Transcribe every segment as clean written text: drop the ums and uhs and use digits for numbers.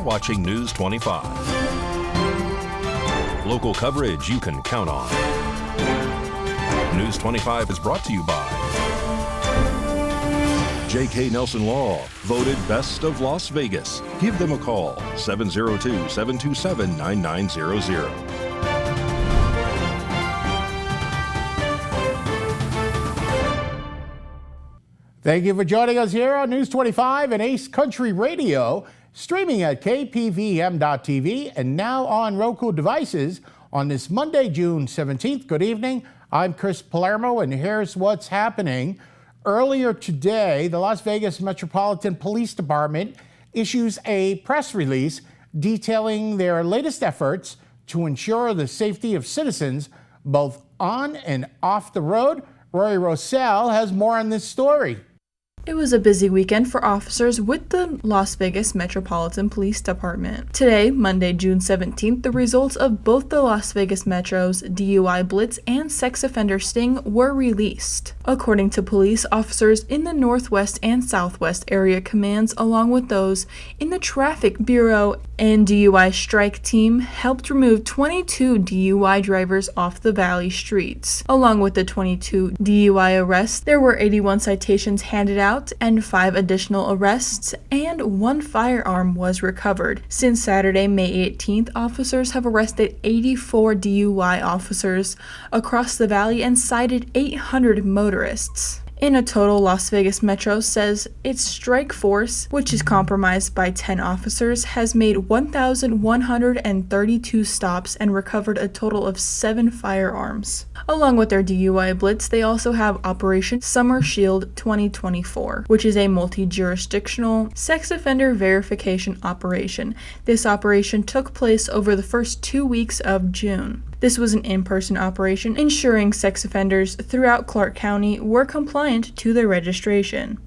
watching News 25. Local coverage you can count on. News 25 is brought to you by J.K. Nelson Law, voted Best of Las Vegas. Give them a call, 702-727-9900. Thank you for joining us here on News 25 and Ace Country Radio, streaming at KPVM.TV and now on Roku devices on this Monday, June 17th. Good evening. I'm Chris Palermo, and here's what's happening. Earlier today, the Las Vegas Metropolitan Police Department issues a press release detailing their latest efforts to ensure the safety of citizens both on and off the road. Rory Rossell has more on this story. It was a busy weekend for officers with the Las Vegas Metropolitan Police Department. Today, Monday, June 17th, the results of both the Las Vegas Metro's DUI Blitz and sex offender sting were released. According to police, officers in the Northwest and Southwest area commands, along with those in the Traffic Bureau and DUI strike team, helped remove 22 DUI drivers off the Valley streets. Along with the 22 DUI arrests, there were 81 citations handed out and 5 additional arrests, and 1 firearm was recovered. Since Saturday, May 18th, officers have arrested 84 DUI officers across the valley and cited 800 motorists. In a total, Las Vegas Metro says its strike force, which is comprised by 10 officers, has made 1,132 stops and recovered a total of 7 firearms. Along with their DUI Blitz, they also have Operation Summer Shield 2024, which is a multi-jurisdictional sex offender verification operation. This operation took place over the first 2 weeks of June. This was an in-person operation ensuring sex offenders throughout Clark County were compliant to their registration.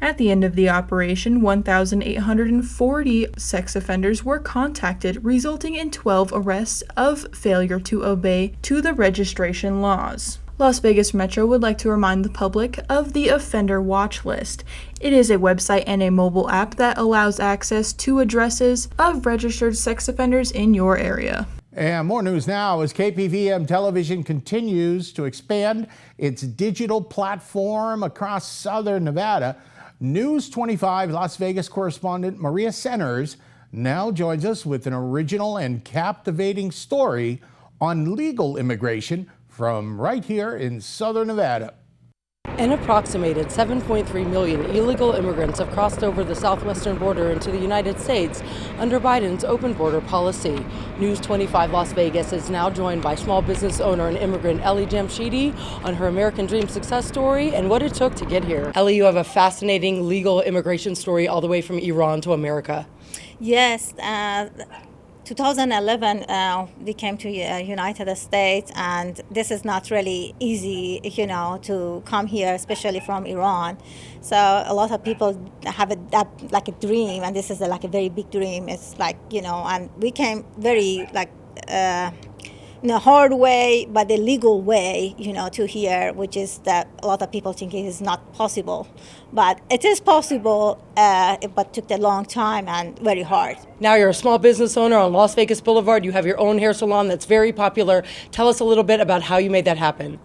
At the end of the operation, 1,840 sex offenders were contacted, resulting in 12 arrests of failure to obey to the registration laws. Las Vegas Metro would like to remind the public of the Offender Watch List. It is a website and a mobile app that allows access to addresses of registered sex offenders in your area. And more news now as KPVM Television continues to expand its digital platform across southern Nevada. News 25 Las Vegas correspondent Maria Centers now joins us with an original and captivating story on legal immigration from right here in southern Nevada. An approximated 7.3 million illegal immigrants have crossed over the southwestern border into the United States under Biden's open border policy. News 25 Las Vegas is now joined by small business owner and immigrant Ellie Jamshidi on her American Dream success story and what it took to get here. Ellie, you have a fascinating legal immigration story all the way from Iran to America. Yes. 2011, we came to United States, and this is not really easy, to come here, especially from Iran. So a lot of people have a dream, and this is like a very big dream. It's like, and we came very in a hard way, but the legal way, to here, which is that a lot of people think it is not possible. But it is possible, but took a long time and very hard. Now you're a small business owner on Las Vegas Boulevard. You have your own hair salon that's very popular. Tell us a little bit about how you made that happen.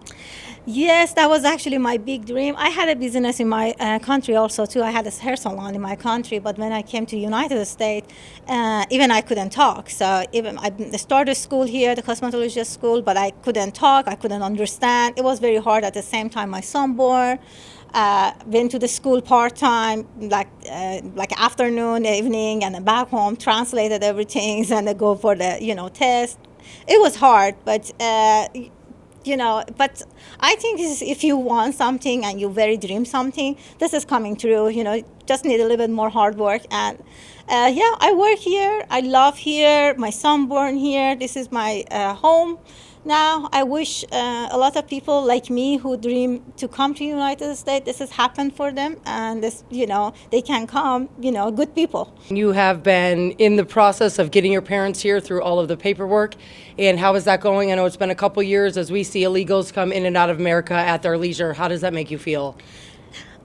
Yes, that was actually my big dream. I had a business in my country also too. I had a hair salon in my country, but when I came to United States, even I couldn't talk. So even I started school here, the cosmetologist school, but I couldn't talk. I couldn't understand. It was very hard. At the same time, my son born. Went to the school part-time, like afternoon, evening, and then back home, translated everything, and then go for the test. It was hard, but. But I think if you want something and you very dream something, this is coming true. Just need a little bit more hard work. And I work here. I love here. My son born here. This is my home. Now, I wish a lot of people like me who dream to come to United States, this has happened for them, and this, they can come, good people. You have been in the process of getting your parents here through all of the paperwork, and how is that going? I know it's been a couple years as we see illegals come in and out of America at their leisure. How does that make you feel?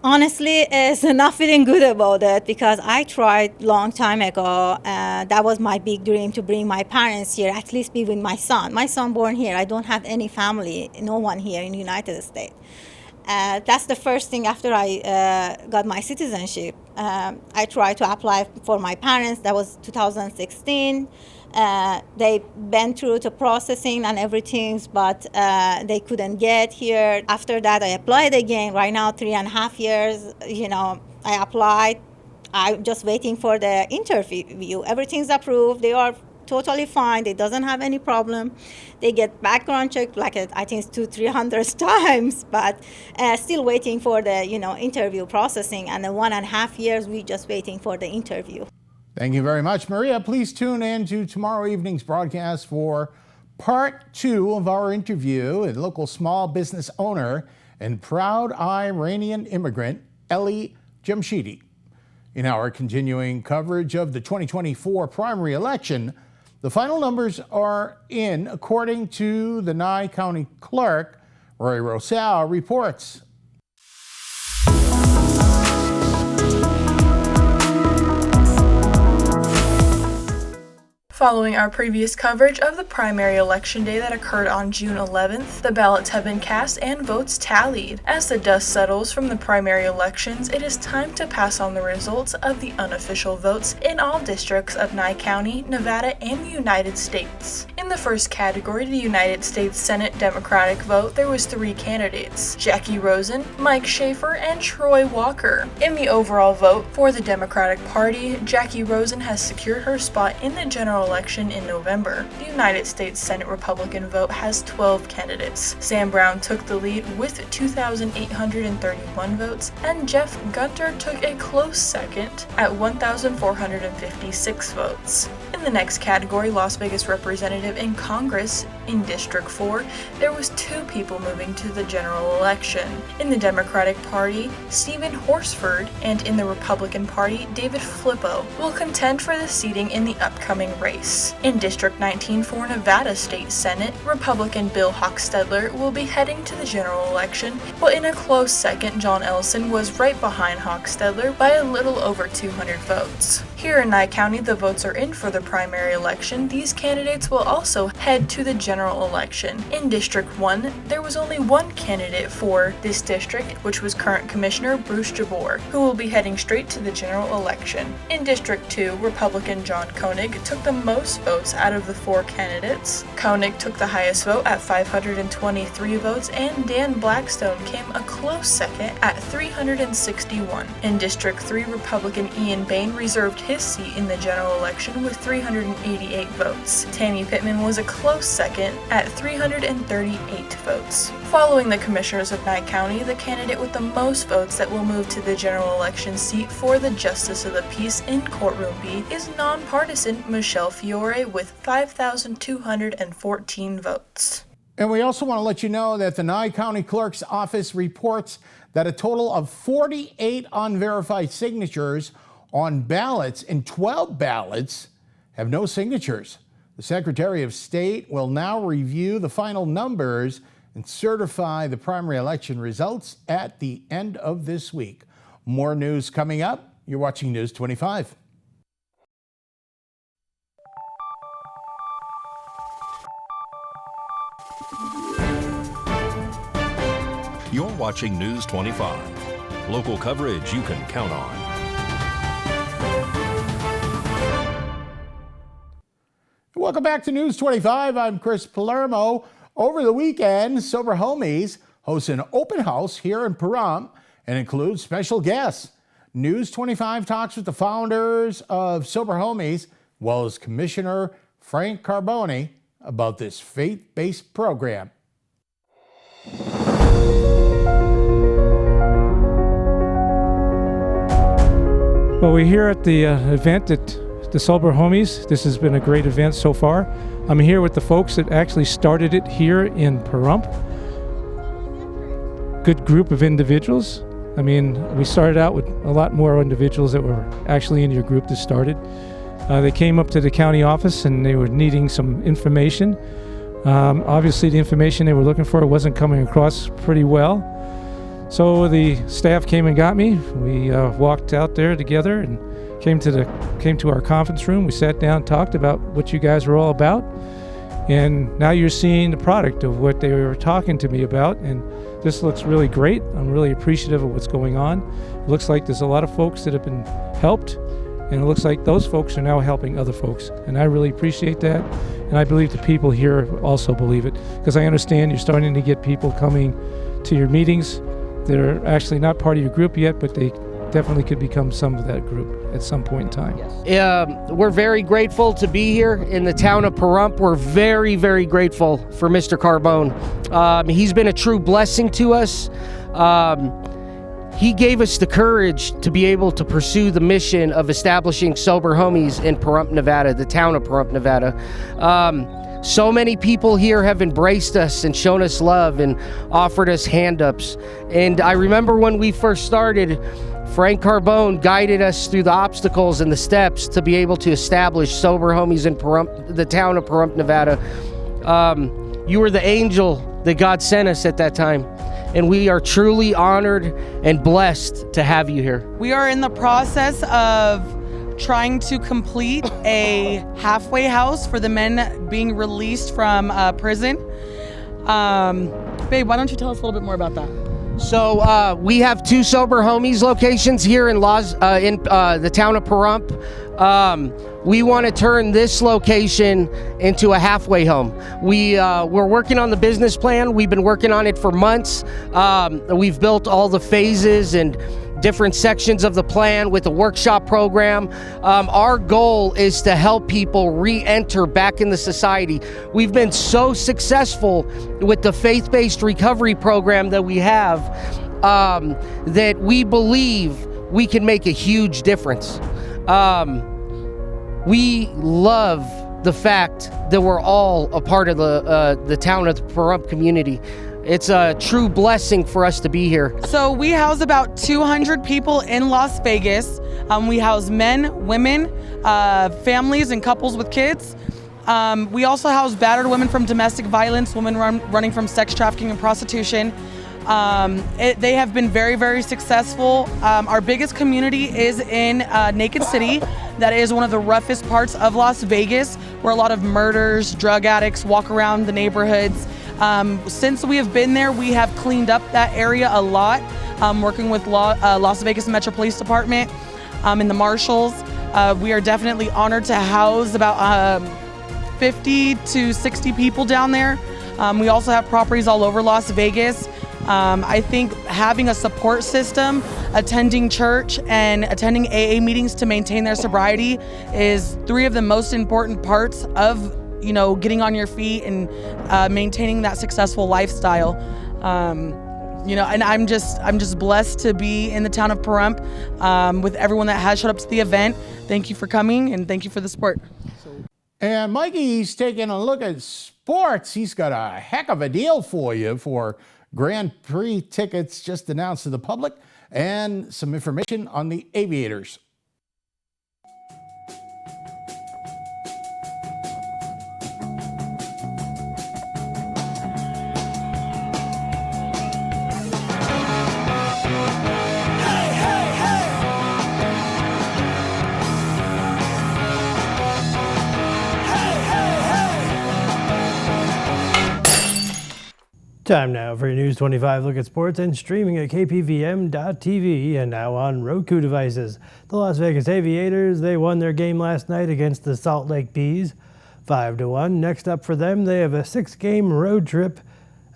Honestly, it's not feeling good about it because I tried long time ago. That was my big dream, to bring my parents here, at least be with my son. My son born here. I don't have any family, no one here in the United States. That's the first thing after I got my citizenship. I tried to apply for my parents. That was 2016. They went through the processing and everything, but they couldn't get here. After that, I applied again. Right now, 3.5 years, I applied. I'm just waiting for the interview. Everything's approved. They are totally fine. They doesn't have any problem. They get background checked like I think it's 200-300 times, but still waiting for the interview processing. And the 1.5 years, we just waiting for the interview. Thank you very much, Maria. Please tune in to tomorrow evening's broadcast for part 2 of our interview with local small business owner and proud Iranian immigrant, Eli Jamshidi. In our continuing coverage of the 2024 primary election, the final numbers are in according to the Nye County Clerk. Roy Rosal reports. Following our previous coverage of the primary election day that occurred on June 11th, the ballots have been cast and votes tallied. As the dust settles from the primary elections, it is time to pass on the results of the unofficial votes in all districts of Nye County, Nevada, and the United States. In the first category, the United States Senate Democratic vote, there was 3 candidates: Jackie Rosen, Mike Schaefer, and Troy Walker. In the overall vote for the Democratic Party, Jackie Rosen has secured her spot in the general election in November. The United States Senate Republican vote has 12 candidates. Sam Brown took the lead with 2,831 votes, and Jeff Gunter took a close second at 1,456 votes. In the next category, Las Vegas representative in Congress, in District 4, there was 2 people moving to the general election. In the Democratic Party, Stephen Horsford, and in the Republican Party, David Flippo, will contend for the seating in the upcoming race. In District 19 for Nevada State Senate, Republican Bill Hochstedler will be heading to the general election, but in a close second, John Ellison was right behind Hochstedler by a little over 200 votes. Here in Nye County, the votes are in for the primary election. These candidates will also head to the general election. In District 1, there was only 1 candidate for this district, which was current Commissioner Bruce Jabor, who will be heading straight to the general election. In District 2, Republican John Koenig took the most votes out of the 4 candidates. Koenig took the highest vote at 523 votes, and Dan Blackstone came a close second at 361. In District 3, Republican Ian Bain reserved his seat in the general election with 388 votes. Tammy Pittman was a close second at 338 votes. Following the commissioners of Nye County, the candidate with the most votes that will move to the general election seat for the Justice of the Peace in Courtroom B is nonpartisan Michelle Fiore with 5,214 votes. And we also want to let you know that the Nye County Clerk's Office reports that a total of 48 unverified signatures on ballots and 12 ballots have no signatures. The Secretary of State will now review the final numbers and certify the primary election results at the end of this week. More news coming up. You're watching News 25. You're watching News 25. Local coverage you can count on. Welcome back to News 25. I'm Chris Palermo. Over the weekend, Sober Homies hosts an open house here in Pahrump and includes special guests. News 25 talks with the founders of Sober Homies, as well as Commissioner Frank Carbone, about this faith-based program. Well, we're here at the event at the Sober Homies. This has been a great event so far. I'm here with the folks that actually started it here in Pahrump. Good group of individuals. I mean, we started out with a lot more individuals that were actually in your group that started. They came up to the county office and they were needing some information. Obviously, the information they were looking for wasn't coming across pretty well. So the staff came and got me. We walked out there together and came to our conference room. We sat down, talked about what you guys were all about, and now you're seeing the product of what they were talking to me about, and this looks really great. I'm really appreciative of what's going on. It looks like there's a lot of folks that have been helped, and it looks like those folks are now helping other folks, and I really appreciate that, and I believe the people here also believe it, because I understand you're starting to get people coming to your meetings that are actually not part of your group yet, but they definitely could become some of that group at some point in time. We're very grateful to be here in the town of Pahrump. We're very, very grateful for Mr. Carbone. He's been a true blessing to us. He gave us the courage to be able to pursue the mission of establishing Sober Homies in Pahrump, Nevada, the town of Pahrump, Nevada. So many people here have embraced us and shown us love and offered us hand-ups. And I remember when we first started, Frank Carbone guided us through the obstacles and the steps to be able to establish Sober Homies in Pahrump, the town of Pahrump, Nevada. You were the angel that God sent us at that time, and we are truly honored and blessed to have you here. We are in the process of trying to complete a halfway house for the men being released from prison. Babe, why don't you tell us a little bit more about that? So we have 2 Sober Homies locations here in the town of Pahrump. We want to turn this location into a halfway home. We're working on the business plan. We've been working on it for months. We've built all the phases and different sections of the plan with the workshop program. Our goal is to help people re-enter back into society. We've been so successful with the faith-based recovery program that we have that we believe we can make a huge difference. We love the fact that we're all a part of the town of the Pahrump community. It's a true blessing for us to be here. So we house about 200 people in Las Vegas. We house men, women, families, and couples with kids. We also house battered women from domestic violence, women running from sex trafficking and prostitution. They have been very, very successful. Our biggest community is in Naked City. That is one of the roughest parts of Las Vegas, where a lot of murders, drug addicts walk around the neighborhoods. Since we have been there, we have cleaned up that area a lot, working with Las Vegas Metro Police Department and the Marshals. We are definitely honored to house about 50 to 60 people down there. We also have properties all over Las Vegas. I think having a support system, attending church, and attending AA meetings to maintain their sobriety is 3 of the most important parts of getting on your feet and maintaining that successful lifestyle. And I'm just blessed to be in the town of Pahrump with everyone that has showed up to the event. Thank you for coming, and thank you for the support. And Mikey's taking a look at sports. He's got a heck of a deal for you for Grand Prix tickets just announced to the public and some information on the Aviators. Time now for your News 25 look at sports and streaming at KPVM.TV and now on Roku devices. The Las Vegas Aviators, they won their game last night against the Salt Lake Bees, 5-1. Next up for them, they have a 6-game road trip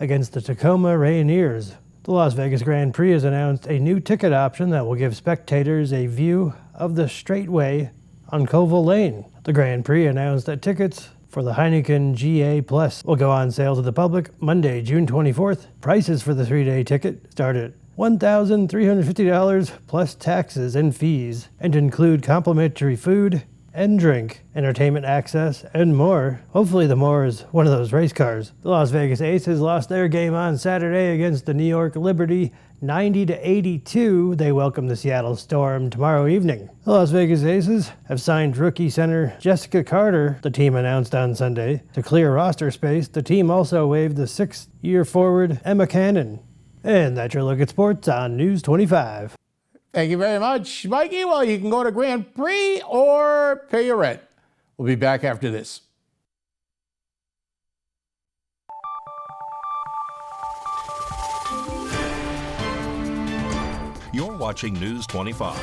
against the Tacoma Rainiers. The Las Vegas Grand Prix has announced a new ticket option that will give spectators a view of the straightway on Colville Lane. The Grand Prix announced that tickets for the Heineken GA Plus will go on sale to the public Monday, June 24th. Prices for the 3-day ticket start at $1,350 plus taxes and fees and include complimentary food and drink, entertainment access, and more. Hopefully the more is one of those race cars. The Las Vegas Aces lost their game on Saturday against the New York Liberty 90-82. They welcome the Seattle Storm tomorrow evening. The Las Vegas Aces have signed rookie center Jessica Carter, the team announced on Sunday. To clear roster space, the team also waived the 6th-year forward Emma Cannon. And that's your look at sports on News 25. Thank you very much, Mikey. Well, you can go to Grand Prix or pay your rent. We'll be back after this. You're watching News 25.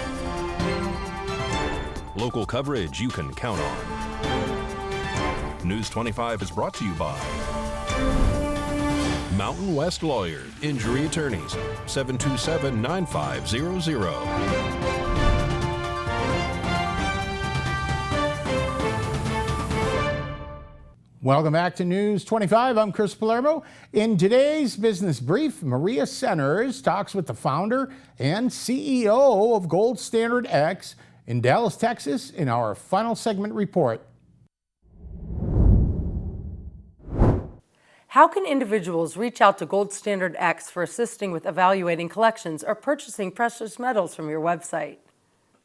Local coverage you can count on. News 25 is brought to you by Mountain West Lawyers, Injury Attorneys, 727-9500. Welcome back to News 25. I'm Chris Palermo. In today's business brief, Maria Centers talks with the founder and CEO of Gold Standard X in Dallas, Texas, in our final segment report. How can individuals reach out to Gold Standard X for assisting with evaluating collections or purchasing precious metals from your website?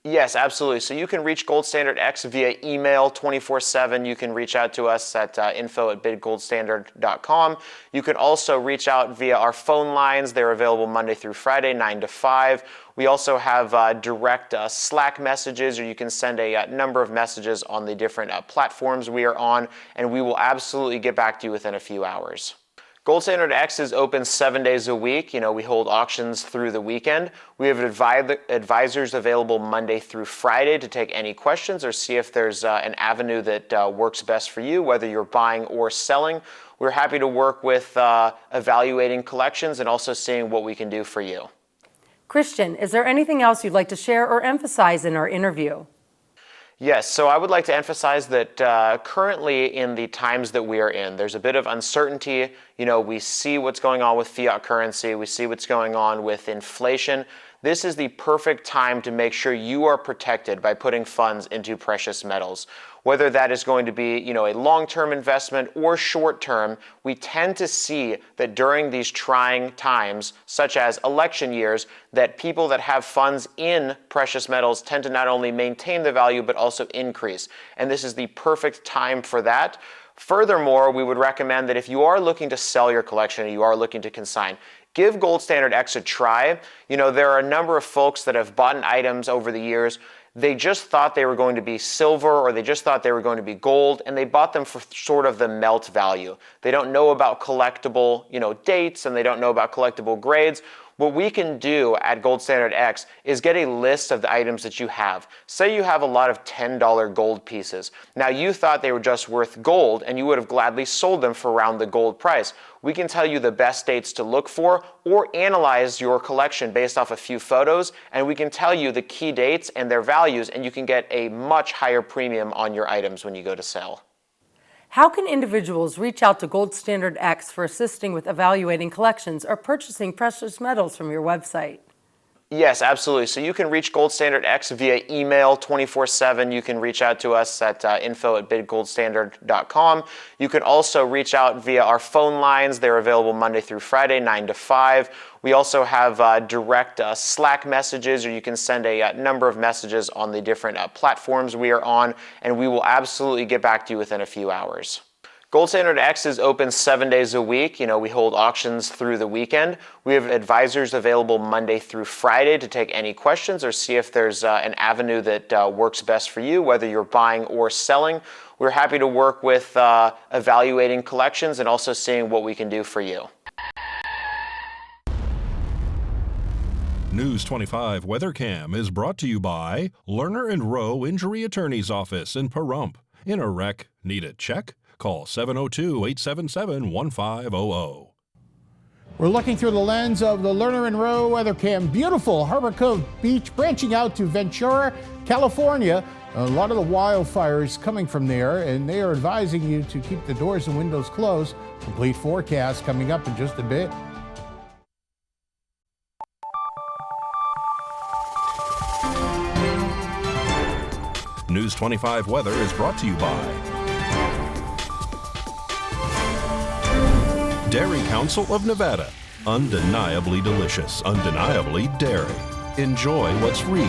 Yes, absolutely. So you can reach Gold Standard X via email 24/7. You can reach out to us at info@bidgoldstandard.com. You can also reach out via our phone lines. They're available Monday through Friday, 9 to 5. We also have direct Slack messages, or you can send a number of messages on the different platforms we are on, and we will absolutely get back to you within a few hours. Gold Standard X is open 7 days a week. We hold auctions through the weekend. We have advisors available Monday through Friday to take any questions or see if there's an avenue that works best for you, whether you're buying or selling. We're happy to work with evaluating collections and also seeing what we can do for you. Christian, is there anything else you'd like to share or emphasize in our interview? Yes, so I would like to emphasize that currently in the times that we are in, there's a bit of uncertainty. We see what's going on with fiat currency. We see what's going on with inflation. This is the perfect time to make sure you are protected by putting funds into precious metals. Whether that is going to be, a long-term investment or short-term, we tend to see that during these trying times, such as election years, that people that have funds in precious metals tend to not only maintain the value, but also increase. And this is the perfect time for that. Furthermore, we would recommend that if you are looking to sell your collection or you are looking to consign, give Gold Standard X a try. There are a number of folks that have bought items over the years. They just thought they were going to be silver, or they just thought they were going to be gold, and they bought them for sort of the melt value. They don't know about collectible, dates, and they don't know about collectible grades. What we can do at Gold Standard X is get a list of the items that you have. Say you have a lot of $10 gold pieces. Now you thought they were just worth gold and you would have gladly sold them for around the gold price. We can tell you the best dates to look for or analyze your collection based off a few photos, and we can tell you the key dates and their values, and you can get a much higher premium on your items when you go to sell. How can individuals reach out to Gold Standard X for assisting with evaluating collections or purchasing precious metals from your website? Yes, absolutely. So you can reach Gold Standard X via email 24/7. You can reach out to us at info@bidgoldstandard.com. You can also reach out via our phone lines. They're available Monday through Friday, 9 to 5. We also have direct Slack messages, or you can send a number of messages on the different platforms we are on, and we will absolutely get back to you within a few hours. Gold Standard X is open 7 days a week. We hold auctions through the weekend. We have advisors available Monday through Friday to take any questions or see if there's an avenue that works best for you, whether you're buying or selling. We're happy to work with evaluating collections and also seeing what we can do for you. News 25 Weather Cam is brought to you by Lerner and Rowe Injury Attorney's Office in Pahrump. In a wreck, need a check? Call 702-877-1500. We're looking through the lens of the Lerner and Rowe weather cam. Beautiful Harbor Cove Beach, branching out to Ventura, California. A lot of the wildfires coming from there, and they are advising you to keep the doors and windows closed. Complete forecast coming up in just a bit. News 25 weather is brought to you by Dairy Council of Nevada. Undeniably delicious, undeniably dairy. Enjoy what's real.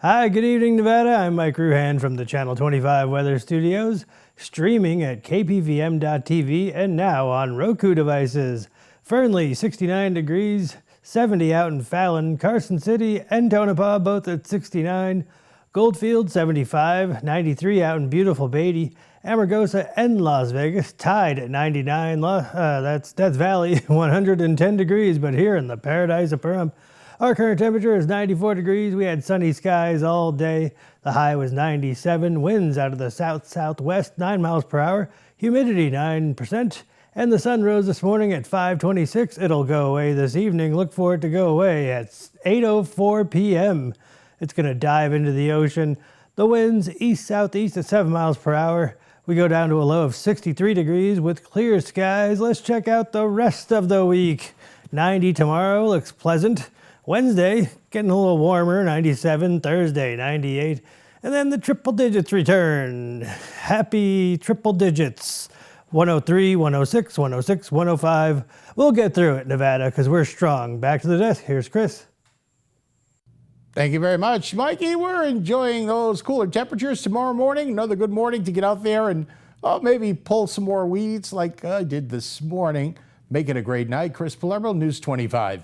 Hi, good evening, Nevada. I'm Mike Ruhan from the Channel 25 Weather Studios. streaming at KPVM.TV and now on Roku devices. Fernley, 69 degrees, 70 out in Fallon, Carson City and Tonopah both at 69. Goldfield, 75, 93 out in beautiful Beatty. Amargosa and Las Vegas tied at 99. That's Death Valley, 110 degrees, but here in the paradise of Pahrump, our current temperature is 94 degrees. We had sunny skies all day. The high was 97. Winds out of the south-southwest, 9 miles per hour. Humidity 9%. And the sun rose this morning at 5:26. It'll go away this evening. Look for it to go away at 8:04 p.m. It's going to dive into the ocean. The winds east-southeast at 7 miles per hour. We go down to a low of 63 degrees with clear skies. Let's check out the rest of the week. 90 tomorrow, looks pleasant. Wednesday, getting a little warmer, 97. Thursday, 98. And then the triple digits return. Happy triple digits. 103, 106, 106, 105. We'll get through it, Nevada, because we're strong. Back to the desk. Here's Chris. Thank you very much, Mikey. We're enjoying those cooler temperatures tomorrow morning. Another good morning to get out there and maybe pull some more weeds like I did this morning. Make it a great night. Chris Palermo, News 25.